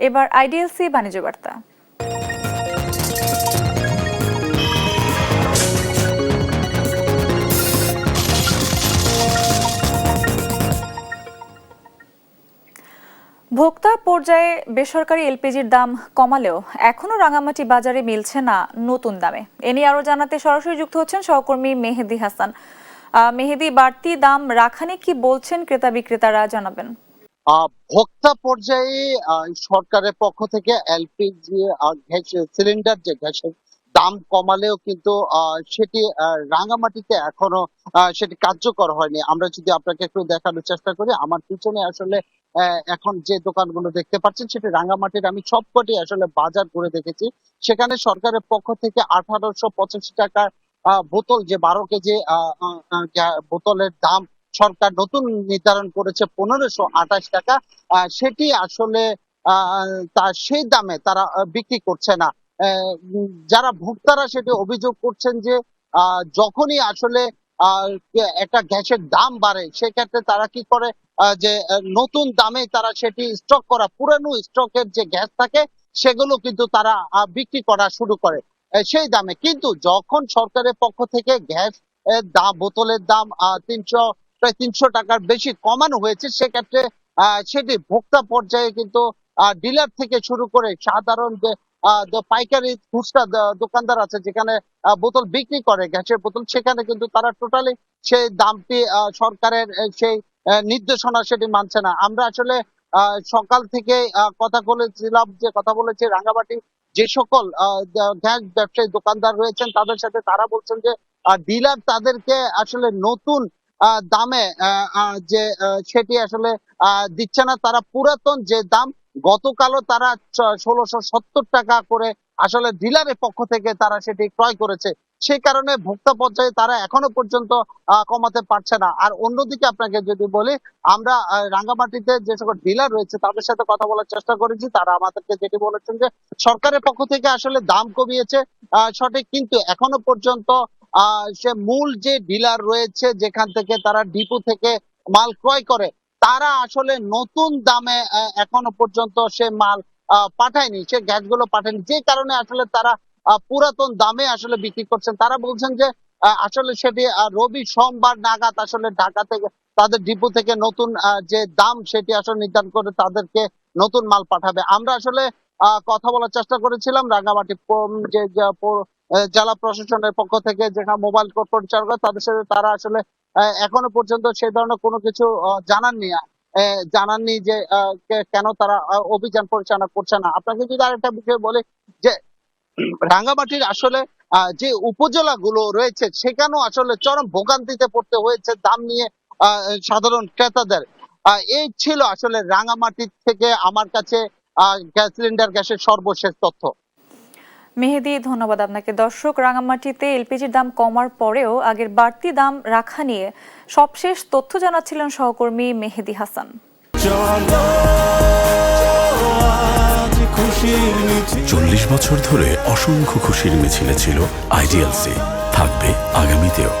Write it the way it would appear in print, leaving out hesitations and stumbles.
এবার আইডিএলসি বাণিজ্য বার্তা। ভোক্তা পর্যায়ে বেসরকারি এলপিজির দাম কমালেও এখনো রাঙামাটি বাজারে মিলছে না নতুন দামে। এ নিয়ে আরো জানাতে সরাসরি যুক্ত হচ্ছেন সহকর্মী মেহেদি হাসান। মেহেদি, বাড়তি দাম রাখা নিয়ে কি বলছেন ক্রেতা বিক্রেতারা, জানাবেন। ভোক্তা পর্যায়ে সরকারের পক্ষ থেকে এলপিজি গ্যাস সিলিন্ডার যে গ্যাসের দাম কমালেও কিন্তু সেটি রাঙামাটিতে এখনো সেটি কার্যকর হয়নি। আমরা যদি আপনাকে একটু দেখানোর চেষ্টা করি, আমার পিছনে আসলে এখন যে দোকানগুলো দেখতে পাচ্ছেন সেটি রাঙামাটির। আমি সবকটি আসলে বাজার ঘুরে দেখেছি, সেখানে সরকারের পক্ষ থেকে 1885 টাকা বোতল, যে 12 কেজি বোতলের দাম সরকার নতুন নির্ধারণ করেছে 1528 টাকা। সেটি আসলে সেই দামে তারা বিক্রি করছে না। যারা ভোক্তারা সেটি অভিযোগ করছেন যে যখনই আসলে একটা গ্যাসের দাম বাড়ে সেক্ষেত্রে তারা কি করে, যে নতুন দামে তারা সেটি স্টক করা পুরানো স্টকের যে গ্যাস থাকে সেগুলো কিন্তু তারা বিক্রি করা শুরু করে সেই দামে। কিন্তু যখন সরকারের পক্ষ থেকে গ্যাস দাম, বোতলের দাম প্রায় 300 টাকার বেশি কমানো হয়েছে, সেক্ষেত্রে সেটি ভোক্তা পর্যায়ে কিন্তু ডিলার থেকে শুরু করে সাধারণ যে পাইকারি খুচরা দোকানদার আছে যেখানে বোতল বিক্রি করে গ্যাসের বোতল, সেখানে কিন্তু তারা টোটালি সেই দামটি সরকারের সেই নির্দেশনা সেটি মানছে না। আমরা আসলে সকাল থেকে কথা বলেছি রাঙ্গামাটি যে সকল গ্যাস ব্যবসায়ী দোকানদার রয়েছেন তাদের সাথে। তারা বলছেন যে ডিলার তাদেরকে আসলে নতুন দামে যে সেটি আসলে দিচ্ছে না। তারা পুরাতন যে দাম, গতকালও তারা 1670 টাকা করে আসলে ডিলারের পক্ষ থেকে তারা সেটি ক্রয় করেছে। সেই কারণে ভোক্তা পর্যায়ে তারা এখনো পর্যন্ত কমাতে পারছে না। আর অন্যদিকে আপনাকে যদি বলি, আমরা রাঙ্গামাটিতে যে সকল ডিলার রয়েছে তাদের সাথে কথা বলার চেষ্টা করেছি। তারা আমাদেরকে যেটি বলেছেন যে সরকারের পক্ষ থেকে আসলে দাম কমিয়েছে সঠিক, কিন্তু এখনো পর্যন্ত সে মূল যে ডিলার রয়েছে যেখান থেকে তারা ডিপো থেকে মাল ক্রয় করে, তারা আসলে নতুন দামে এখনো পর্যন্ত সে মাল পাঠায়নি, সে গ্যাসগুলো পাঠায়নি। যে কারণে আসলে তারা পুরাতন দামে আসলে বিক্রি করছেন। তারা বলছেন যে আসলে সেটি রবি সোমবার নাগাদ আসলে ঢাকা থেকে তাদের ডিপো থেকে নতুন যে দাম সেটি আসলে নির্ধারণ করে তাদেরকে নতুন মাল পাঠাবে। আমরা আসলে কথা বলার চেষ্টা করেছিলাম রাঙ্গামাটি যে জেলা প্রশাসনের পক্ষ থেকে, যেখানে মোবাইল কোর্ট পরিচালক তাদের সাথে। তারা আসলে এখনো পর্যন্ত সেই ধরনের কোনো কিছু জানাননি যে কেন তারা অভিযান পরিচালনা করছে না। আপনাকে যদি আরেকটা বিষয় বলি, যে রাঙ্গামাটির আসলে যে উপজেলাগুলো রয়েছে সেখানেও আসলে চরম ভোগান্তিতে পড়তে হয়েছে দাম নিয়ে সাধারণ ক্রেতাদের। এই ছিল আসলে রাঙ্গামাটি থেকে আমার কাছে গ্যাস সিলিন্ডার গ্যাসের সর্বশেষ তথ্য। মেহেদি, ধন্যবাদ আপনাকে। দর্শক, রাঙামাটিতে এলপিজির দাম কমার পরেও আগের বাড়তি দাম রাখা নিয়ে সবশেষ তথ্য জানাচ্ছিলেন সহকর্মী মেহেদি হাসান। 40 বছর ধরে অসংখ্য খুশির মিছিলে ছিল আইডিএলসি, থাকবে আগামীতেও।